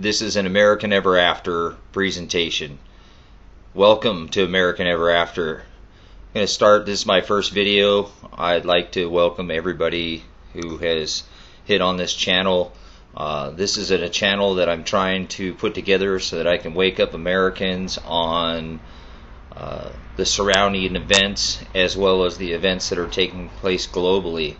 This is an American Ever After presentation. Welcome to American Ever After. I'm going to start, this is my first video. I'd like to welcome everybody who has hit on this channel. This is a channel that I'm trying to put together so that I can wake up Americans on the surrounding events as well as the events that are taking place globally.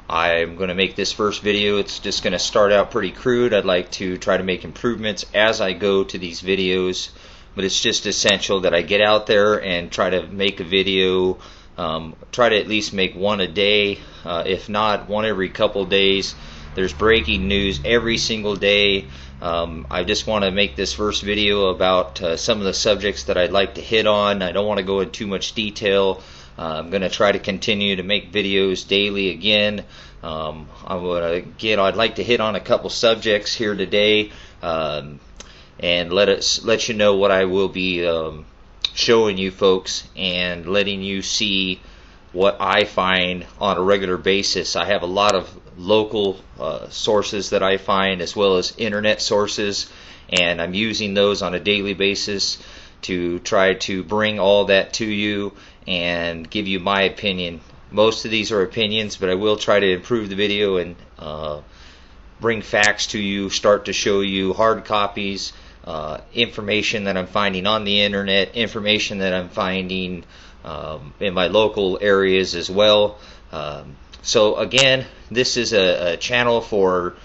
I'm going to make this first video. It's just going to start out pretty crude. I'd like to try to make improvements as I go to these videos, but it's just essential that I get out there and try to make a video. Try to at least make one a day, if not one every couple days. There's breaking news every single day. I just want to make this first video about some of the subjects that I'd like to hit on. I don't want to go into too much detail. I'm going to try to continue to make videos daily again. I'd like to hit on a couple subjects here today, and let you know what I will be showing you folks and letting you see what I find on a regular basis. I have a lot of local sources that I find as well as internet sources, and I'm using those on a daily basis to try to bring all that to you and give you my opinion. Most of these are opinions, but I will try to improve the video and bring facts to you, start to show you hard copies, information that I'm finding on the internet, information that I'm finding in my local areas as well. So again, this is a channel for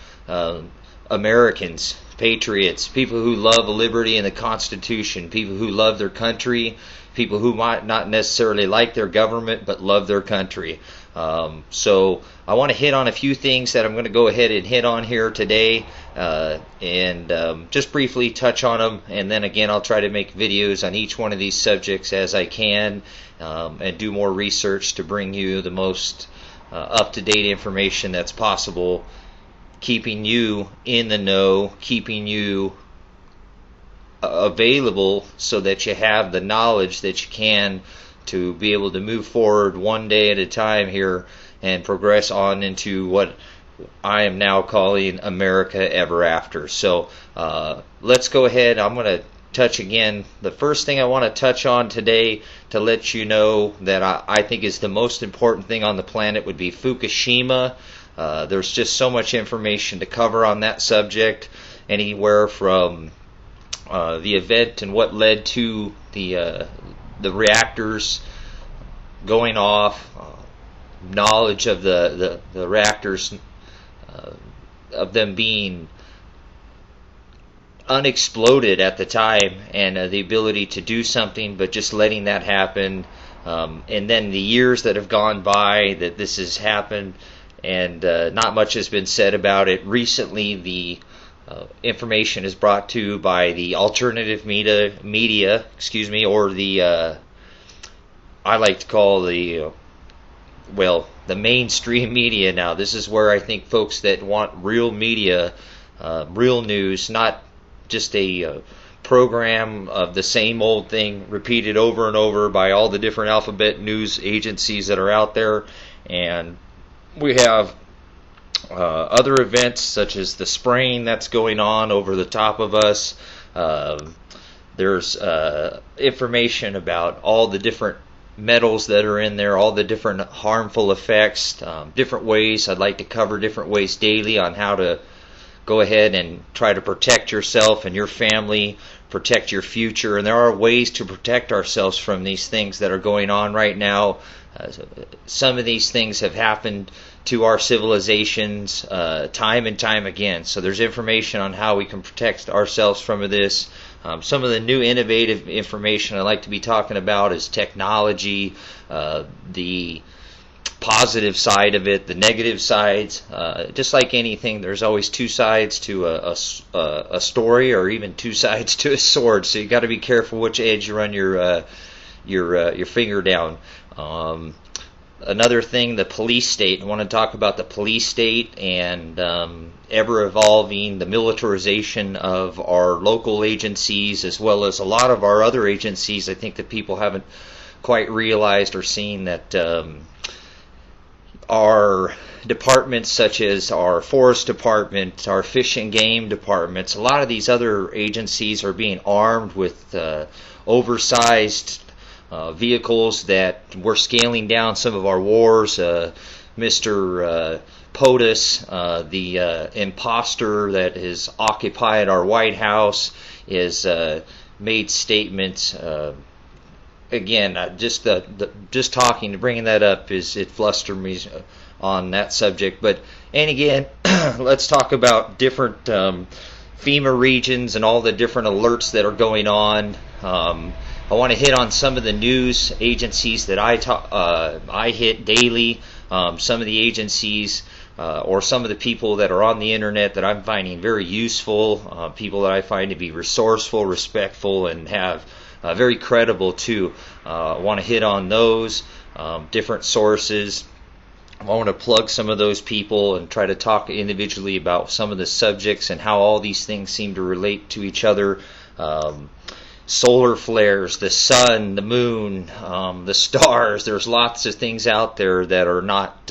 Americans, patriots, people who love liberty and the Constitution, people who love their country, people who might not necessarily like their government but love their country. So I want to hit on a few things that I'm going to go ahead and hit on here today, and just briefly touch on them, and then again I'll try to make videos on each one of these subjects as I can, and do more research to bring you the most up-to-date information that's possible, keeping you in the know, keeping you available so that you have the knowledge that you can to be able to move forward one day at a time here and progress on into what I am now calling America Ever After. So let's go ahead. I'm going to touch again. The first thing I want to touch on today to let you know that I think is the most important thing on the planet would be Fukushima. There's just so much information to cover on that subject, anywhere from the event and what led to the reactors going off, knowledge of the reactors, of them being unexploded at the time, and the ability to do something, but just letting that happen, and then the years that have gone by that this has happened, and not much has been said about it. Recently, the information is brought to you by the alternative media, or the I like to call the the mainstream media now. This is where I think folks that want real media, real news, not just a program of the same old thing repeated over and over by all the different alphabet news agencies that are out there. And we have other events such as the spraying that's going on over the top of us. There's information about all the different metals that are in there, all the different harmful effects, different ways. I'd like to cover different ways daily on how to go ahead and try to protect yourself and your family, protect your future. And there are ways to protect ourselves from these things that are going on right now. Some of these things have happened to our civilizations time and time again. So there's information on how we can protect ourselves from this. Some of the new innovative information I like to be talking about is technology, the positive side of it, the negative sides. Just like anything, there's always two sides to a story, or even two sides to a sword. So you got to be careful which edge you run your finger down. Another thing, the police state. I want to talk about the police state and ever evolving, the militarization of our local agencies, as well as a lot of our other agencies. I think that people haven't quite realized or seen that our departments such as our forest department, our fish and game departments, a lot of these other agencies are being armed with oversized vehicles that we're scaling down some of our wars. Mr. POTUS, the imposter that has occupied our White House, is made statements. Again, just talking, bringing that up it flustered me on that subject. But and again, let's talk about different FEMA regions and all the different alerts that are going on. I want to hit on some of the news agencies that I hit daily. Some of the agencies or some of the people that are on the internet that I'm finding very useful, people that I find to be resourceful, respectful, and have very credible too. I want to hit on those different sources. I want to plug some of those people and try to talk individually about some of the subjects and how all these things seem to relate to each other. Solar flares, the sun, the moon, the stars. There's lots of things out there that are not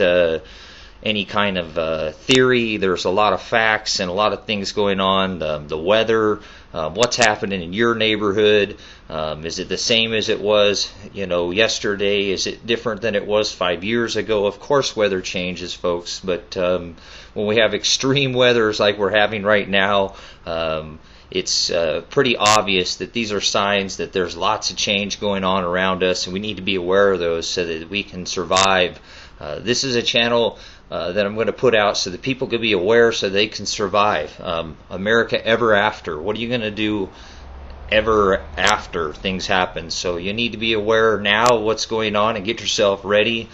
any kind of theory. There's a lot of facts and a lot of things going on. The weather, what's happening in your neighborhood. Is it the same as it was, yesterday? Is it different than it was 5 years ago? Of course, weather changes, folks. But when we have extreme weathers like we're having right now, it's pretty obvious that these are signs that there's lots of change going on around us, and we need to be aware of those so that we can survive. This is a channel that I'm going to put out so that people can be aware so they can survive. America ever after. What are you going to do ever after things happen? So you need to be aware now of what's going on and get yourself ready.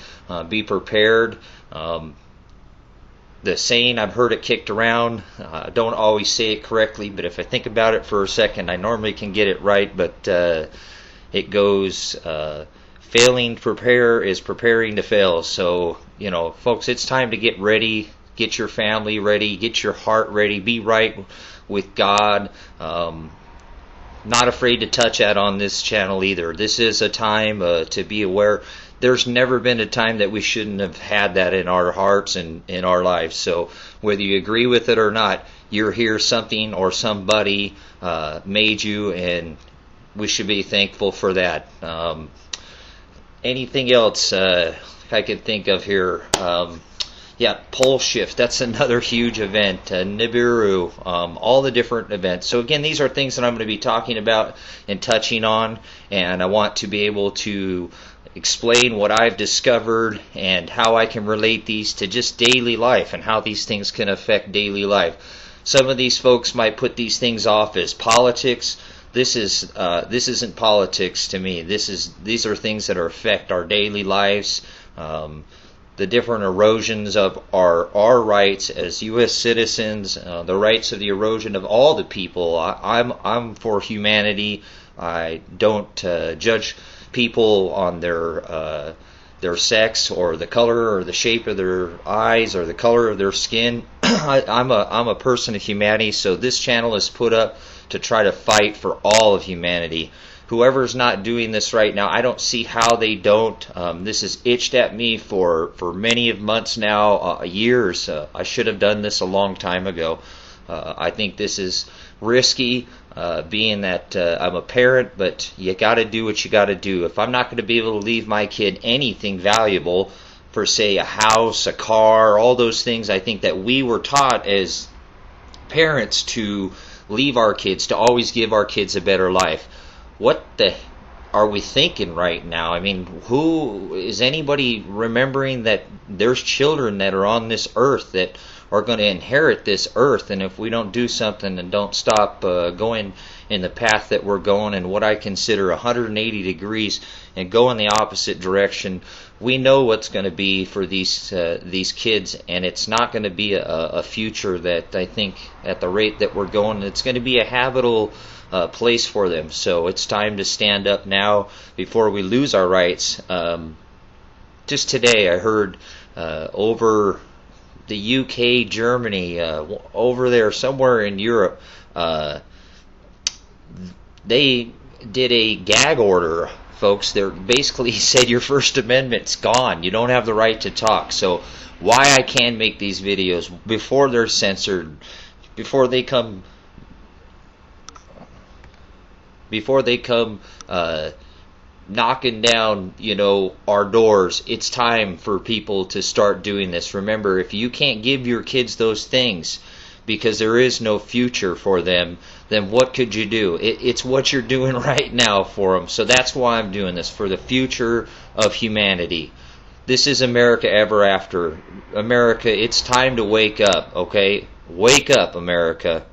Be prepared. The saying, I've heard it kicked around. I don't always say it correctly, but if I think about it for a second, I normally can get it right. But it goes, failing to prepare is preparing to fail. So, folks, it's time to get ready. Get your family ready. Get your heart ready. Be right with God. Not afraid to touch that on this channel either. This is a time to be aware. There's never been a time that we shouldn't have had that in our hearts and in our lives. So whether you agree with it or not, you're here, something or somebody made you, and we should be thankful for that. Anything else I could think of here? Pole shift, that's another huge event. Nibiru, all the different events. So again, these are things that I'm going to be talking about and touching on, and I want to be able to explain what I've discovered and how I can relate these to just daily life and how these things can affect daily life. Some of these folks might put these things off as politics. This isn't politics to me. These are things that affect our daily lives. The different erosions of our rights as U.S. citizens, the rights of the erosion of all the people. I'm for humanity. I don't judge people on their sex or the color or the shape of their eyes or the color of their skin. I'm a person of humanity. So this channel is put up to try to fight for all of humanity. Whoever's not doing this right now, I don't see how they don't. This has itched at me for many of months now, years. I should have done this a long time ago. I think this is risky, being that I'm a parent, but you got to do what you got to do. If I'm not going to be able to leave my kid anything valuable, for say a house, a car, all those things, I think that we were taught as parents to leave our kids, to always give our kids a better life. What the are we thinking right now? I mean, who is anybody remembering that there's children that are on this earth that are going to inherit this earth, and if we don't do something and don't stop going in the path that we're going, and what I consider 180 degrees, and go in the opposite direction, we know what's going to be for these kids, and it's not going to be a future that I think at the rate that we're going, it's going to be a habitable place for them. So it's time to stand up now before we lose our rights. Just today I heard over the UK, Germany, over there somewhere in Europe, they did a gag order folks. They're basically said your First Amendment's gone. You don't have the right to talk. So why I can make these videos before they're censored, before they come knocking down, our doors. It's time for people to start doing this. Remember, if you can't give your kids those things because there is no future for them, then what could you do? It's what you're doing right now for them. So that's why I'm doing this, for the future of humanity. This is America ever after. America, it's time to wake up, okay? Wake up, America.